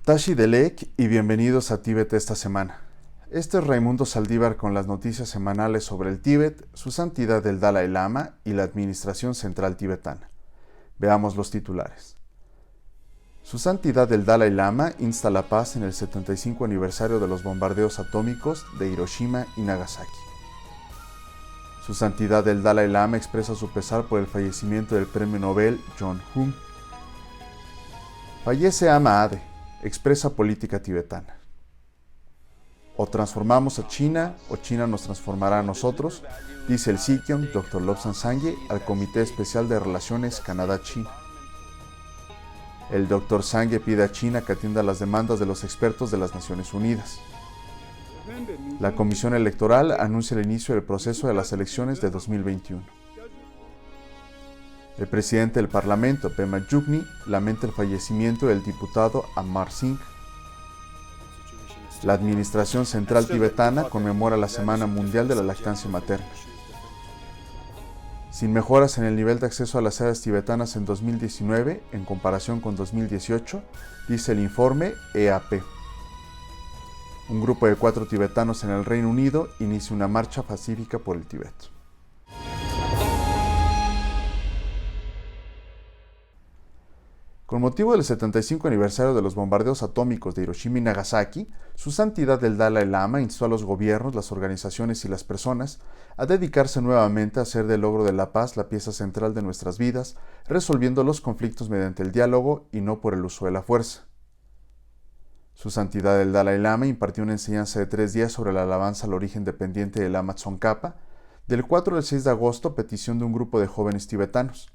Tashi Delek y bienvenidos a Tíbet esta semana. Este es Raimundo Saldívar con las noticias semanales sobre el Tíbet, su santidad el Dalai Lama y la Administración Central Tibetana. Veamos los titulares. Su santidad el Dalai Lama insta la paz en el 75 aniversario de los bombardeos atómicos de Hiroshima y Nagasaki. Su santidad el Dalai Lama expresa su pesar por el fallecimiento del premio Nobel John Hume. Fallece Ama Ade, expresa política tibetana. O transformamos a China, o China nos transformará a nosotros, dice el Sikyong Dr. Lobsang Sangye al Comité Especial de Relaciones Canadá-China. El Dr. Sangye pide a China que atienda las demandas de los expertos de las Naciones Unidas. La Comisión Electoral anuncia el inicio del proceso de las elecciones de 2021. El presidente del Parlamento, Pema Yugni, lamenta el fallecimiento del diputado Amar Singh. La Administración Central Tibetana conmemora la Semana Mundial de la Lactancia Materna. Sin mejoras en el nivel de acceso a las áreas tibetanas en 2019, en comparación con 2018, dice el informe EAP. Un grupo de 4 tibetanos en el Reino Unido inicia una marcha pacífica por el Tíbet. Con motivo del 75 aniversario de los bombardeos atómicos de Hiroshima y Nagasaki, su santidad el Dalai Lama instó a los gobiernos, las organizaciones y las personas a dedicarse nuevamente a hacer del logro de la paz la pieza central de nuestras vidas, resolviendo los conflictos mediante el diálogo y no por el uso de la fuerza. Su santidad el Dalai Lama impartió una enseñanza de 3 días sobre la alabanza al origen dependiente del Lama Tsongkhapa, del 4 al 6 de agosto a petición de un grupo de jóvenes tibetanos.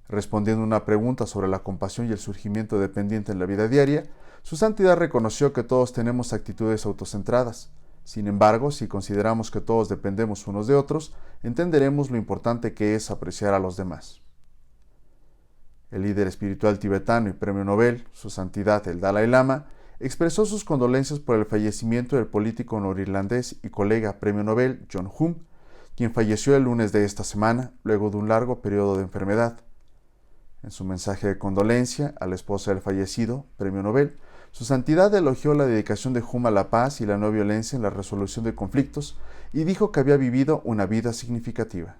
Respondiendo a una pregunta sobre la compasión y el surgimiento dependiente en la vida diaria, su santidad reconoció que todos tenemos actitudes autocentradas. Sin embargo, si consideramos que todos dependemos unos de otros, entenderemos lo importante que es apreciar a los demás. El líder espiritual tibetano y premio Nobel, su santidad el Dalai Lama, expresó sus condolencias por el fallecimiento del político norirlandés y colega premio Nobel John Hume, quien falleció el lunes de esta semana, luego de un largo periodo de enfermedad. En su mensaje de condolencia a la esposa del fallecido, premio Nobel, su santidad elogió la dedicación de Hume a la paz y la no violencia en la resolución de conflictos y dijo que había vivido una vida significativa.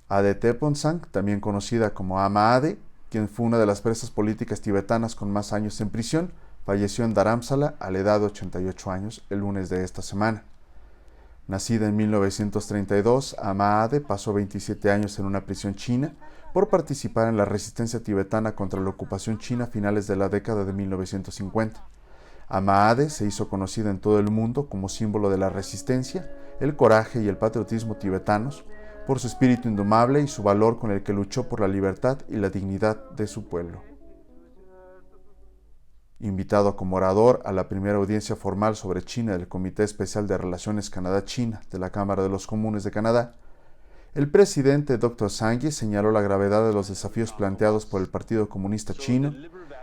Ade Teponsang, también conocida como Ama Ade, quien fue una de las presas políticas tibetanas con más años en prisión, falleció en Dharamsala a la edad de 88 años el lunes de esta semana. Nacida en 1932, Ama Ade pasó 27 años en una prisión china por participar en la resistencia tibetana contra la ocupación china a finales de la década de 1950. Ama Ade se hizo conocida en todo el mundo como símbolo de la resistencia, el coraje y el patriotismo tibetanos, por su espíritu indomable y su valor con el que luchó por la libertad y la dignidad de su pueblo. Invitado como orador a la primera audiencia formal sobre China del Comité Especial de Relaciones Canadá-China de la Cámara de los Comunes de Canadá, el presidente Dr. Sangye señaló la gravedad de los desafíos planteados por el Partido Comunista Chino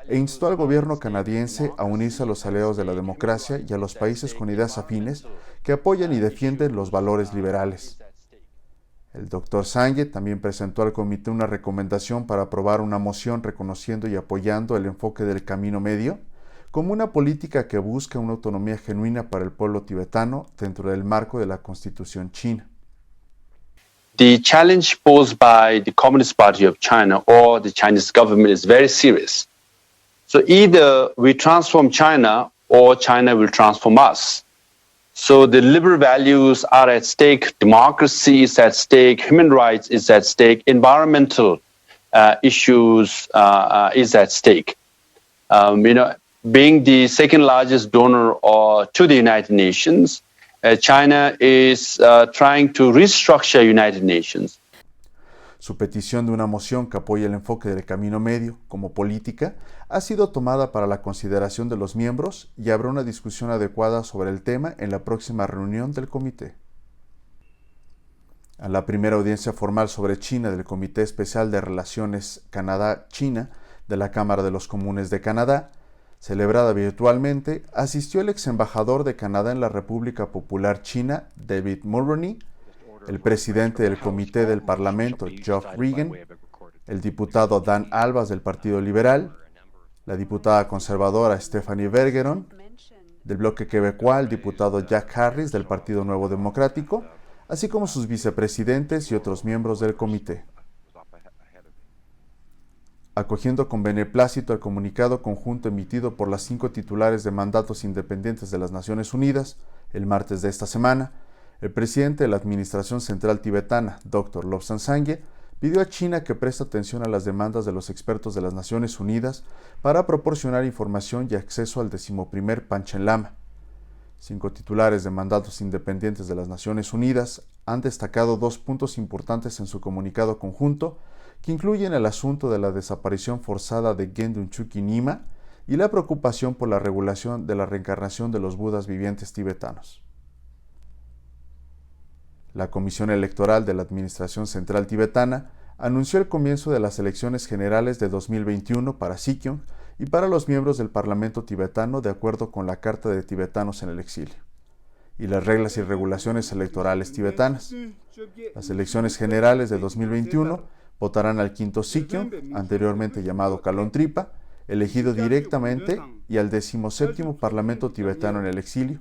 e instó al gobierno canadiense a unirse a los aliados de la democracia y a los países con ideas afines que apoyan y defienden los valores liberales. El Dr. Sangye también presentó al comité una recomendación para aprobar una moción reconociendo y apoyando el enfoque del camino medio como una política que busca una autonomía genuina para el pueblo tibetano dentro del marco de la Constitución china. The challenge posed by the Communist Party of China or the Chinese government is very serious. So either we transform China or China will transform us. So the liberal values are at stake, democracy is at stake, human rights is at stake, environmental issues is at stake. Being the second largest donor to the United Nations, China is trying to restructure United Nations. Su petición de una moción que apoya el enfoque del camino medio como política ha sido tomada para la consideración de los miembros y habrá una discusión adecuada sobre el tema en la próxima reunión del comité. A la primera audiencia formal sobre China del Comité Especial de Relaciones Canadá-China de la Cámara de los Comunes de Canadá, celebrada virtualmente, asistió el ex embajador de Canadá en la República Popular China, David Mulroney, el presidente del Comité del Parlamento, Geoff Regan, el diputado Dan Albas del Partido Liberal, La diputada conservadora Stephanie Bergeron, del bloque quebecois el diputado Jack Harris del Partido Nuevo Democrático, así como sus vicepresidentes y otros miembros del comité. Acogiendo con beneplácito el comunicado conjunto emitido por las 5 titulares de mandatos independientes de las Naciones Unidas el martes de esta semana, el presidente de la Administración Central Tibetana, Dr. Lobsang Sangye, pidió a China que preste atención a las demandas de los expertos de las Naciones Unidas para proporcionar información y acceso al 11º Panchen Lama. 5 titulares de mandatos independientes de las Naciones Unidas han destacado 2 puntos importantes en su comunicado conjunto, que incluyen el asunto de la desaparición forzada de Gendun Chuki Nyima y la preocupación por la regulación de la reencarnación de los budas vivientes tibetanos. La Comisión Electoral de la Administración Central Tibetana anunció el comienzo de las elecciones generales de 2021 para Sikyong y para los miembros del Parlamento tibetano de acuerdo con la Carta de Tibetanos en el Exilio y las reglas y regulaciones electorales tibetanas. Las elecciones generales de 2021 votarán al 5º Sikyong, anteriormente llamado Kalon Tripa, elegido directamente, y al 17º Parlamento tibetano en el exilio.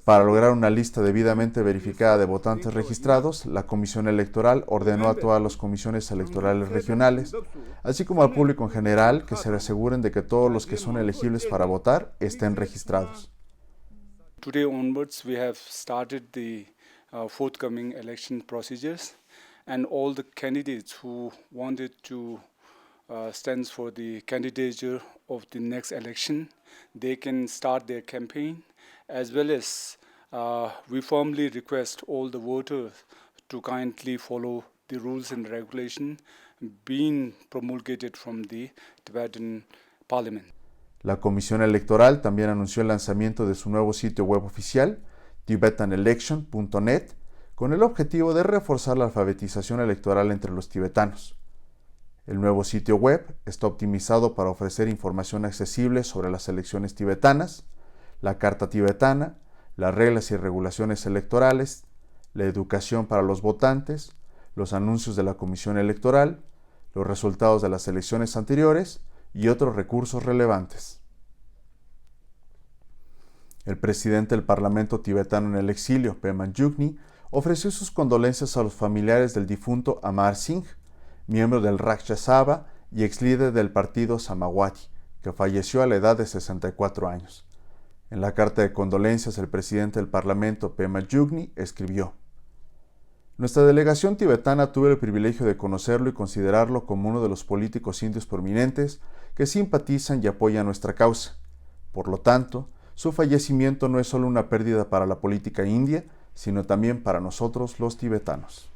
Para lograr una lista debidamente verificada de votantes registrados, la Comisión Electoral ordenó a todas las comisiones electorales regionales, así como al público en general, que se aseguren de que todos los que son elegibles para votar estén registrados. Today onwards, we have started the forthcoming election procedures, and all the candidates who wanted to stand for the candidature of the next election, they can start their campaign, as well as we firmly request all the voters to kindly follow the rules and regulation being promulgated from the Tibetan Parliament. La Comisión Electoral también anunció el lanzamiento de su nuevo sitio web oficial, tibetanelection.net, con el objetivo de reforzar la alfabetización electoral entre los tibetanos. El nuevo sitio web está optimizado para ofrecer información accesible sobre las elecciones tibetanas, la Carta Tibetana, las reglas y regulaciones electorales, la educación para los votantes, los anuncios de la Comisión Electoral, los resultados de las elecciones anteriores y otros recursos relevantes. El presidente del Parlamento tibetano en el exilio, Pema Chödrön, ofreció sus condolencias a los familiares del difunto Amar Singh, miembro del Rajya Sabha y ex líder del partido Samajwadi, que falleció a la edad de 64 años. En la carta de condolencias, el presidente del Parlamento, Pema Chödrön, escribió: Nuestra delegación tibetana tuvo el privilegio de conocerlo y considerarlo como uno de los políticos indios prominentes que simpatizan y apoyan nuestra causa. Por lo tanto, su fallecimiento no es solo una pérdida para la política india, sino también para nosotros los tibetanos.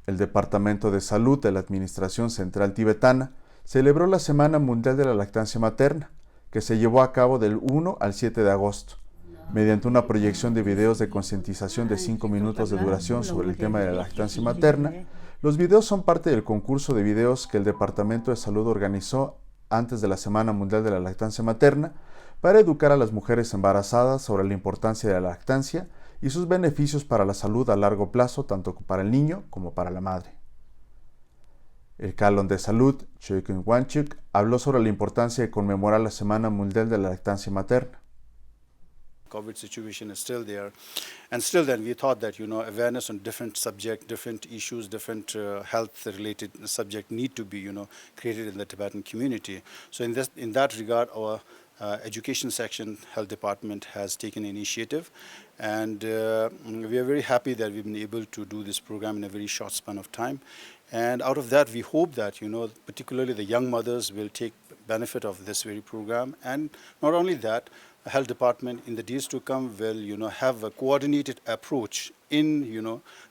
El Departamento de Salud de la Administración Central Tibetana celebró la Semana Mundial de la Lactancia Materna, que se llevó a cabo del 1 al 7 de agosto, mediante una proyección de videos de concientización de 5 minutos de duración sobre el tema de la lactancia materna. Los videos son parte del concurso de videos que el Departamento de Salud organizó antes de la Semana Mundial de la Lactancia Materna para educar a las mujeres embarazadas sobre la importancia de la lactancia y sus beneficios para la salud a largo plazo, tanto para el niño como para la madre. El Kalon de Salud, Choikun Wanchuk, habló sobre la importancia de conmemorar la Semana Mundial de la Lactancia Materna. COVID situation is still there, and still then we thought that awareness on different subject, different issues, different health related subject need to be created in the Tibetan community. So in that regard, our education section, health department has taken initiative, and we are very happy that we've been able to do this program in a very short span of time. And out of that, we hope that particularly the young mothers will take benefit of this very program, and not only that, the health department in the days to come will have a coordinated approach in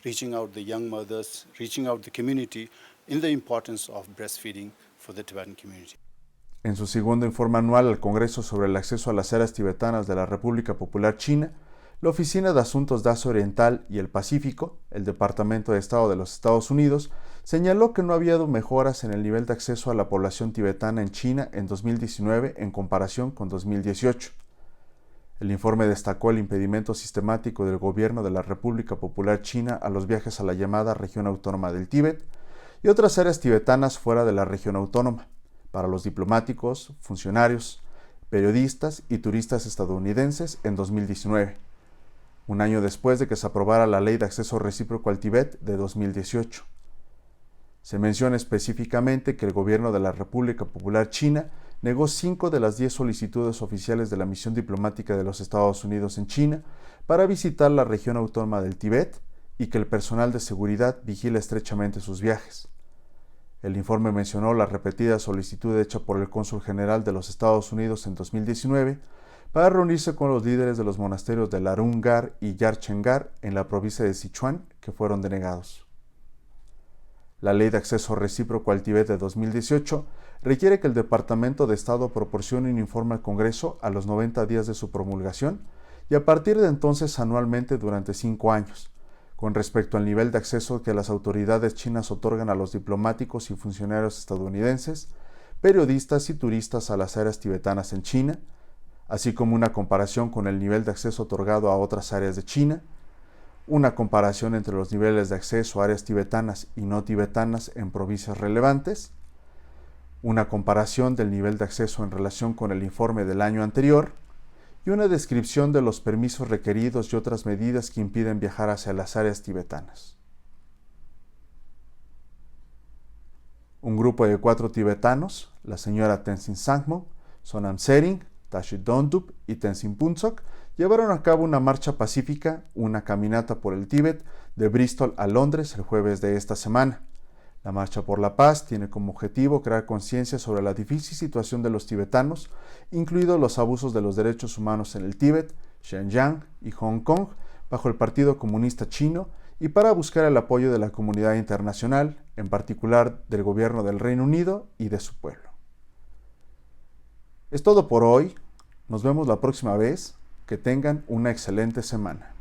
reaching out the young mothers, reaching out the community in the importance of breastfeeding for the Tibetan community. En su segundo informe anual al Congreso sobre el acceso a las eras tibetanas de la República Popular China, la Oficina de Asuntos de Asia Oriental y el Pacífico, el Departamento de Estado de los Estados Unidos, señaló que no ha habido mejoras en el nivel de acceso a la población tibetana en China en 2019 en comparación con 2018. El informe destacó el impedimento sistemático del gobierno de la República Popular China a los viajes a la llamada región autónoma del Tíbet y otras áreas tibetanas fuera de la región autónoma, para los diplomáticos, funcionarios, periodistas y turistas estadounidenses en 2019, un año después de que se aprobara la Ley de Acceso Recíproco al Tíbet de 2018. Se menciona específicamente que el gobierno de la República Popular China negó 5 de las 10 solicitudes oficiales de la misión diplomática de los Estados Unidos en China para visitar la región autónoma del Tíbet y que el personal de seguridad vigila estrechamente sus viajes. El informe mencionó la repetida solicitud hecha por el cónsul general de los Estados Unidos en 2019 para reunirse con los líderes de los monasterios de Larung Gar y Yarchen Gar en la provincia de Sichuan, que fueron denegados. La Ley de Acceso Recíproco al Tíbet de 2018 requiere que el Departamento de Estado proporcione un informe al Congreso a los 90 días de su promulgación y a partir de entonces anualmente durante 5 años, con respecto al nivel de acceso que las autoridades chinas otorgan a los diplomáticos y funcionarios estadounidenses, periodistas y turistas a las áreas tibetanas en China, así como una comparación con el nivel de acceso otorgado a otras áreas de China, una comparación entre los niveles de acceso a áreas tibetanas y no tibetanas en provincias relevantes, una comparación del nivel de acceso en relación con el informe del año anterior, y una descripción de los permisos requeridos y otras medidas que impiden viajar hacia las áreas tibetanas. Un grupo de 4 tibetanos, la señora Tenzin Sangmo, Sonam Sering, Tashi Dondup y Tenzin Puntsok, llevaron a cabo una marcha pacífica, una caminata por el Tíbet, de Bristol a Londres el jueves de esta semana. La Marcha por la Paz tiene como objetivo crear conciencia sobre la difícil situación de los tibetanos, incluidos los abusos de los derechos humanos en el Tíbet, Xinjiang y Hong Kong, bajo el Partido Comunista Chino, y para buscar el apoyo de la comunidad internacional, en particular del gobierno del Reino Unido y de su pueblo. Es todo por hoy. Nos vemos la próxima vez. Que tengan una excelente semana.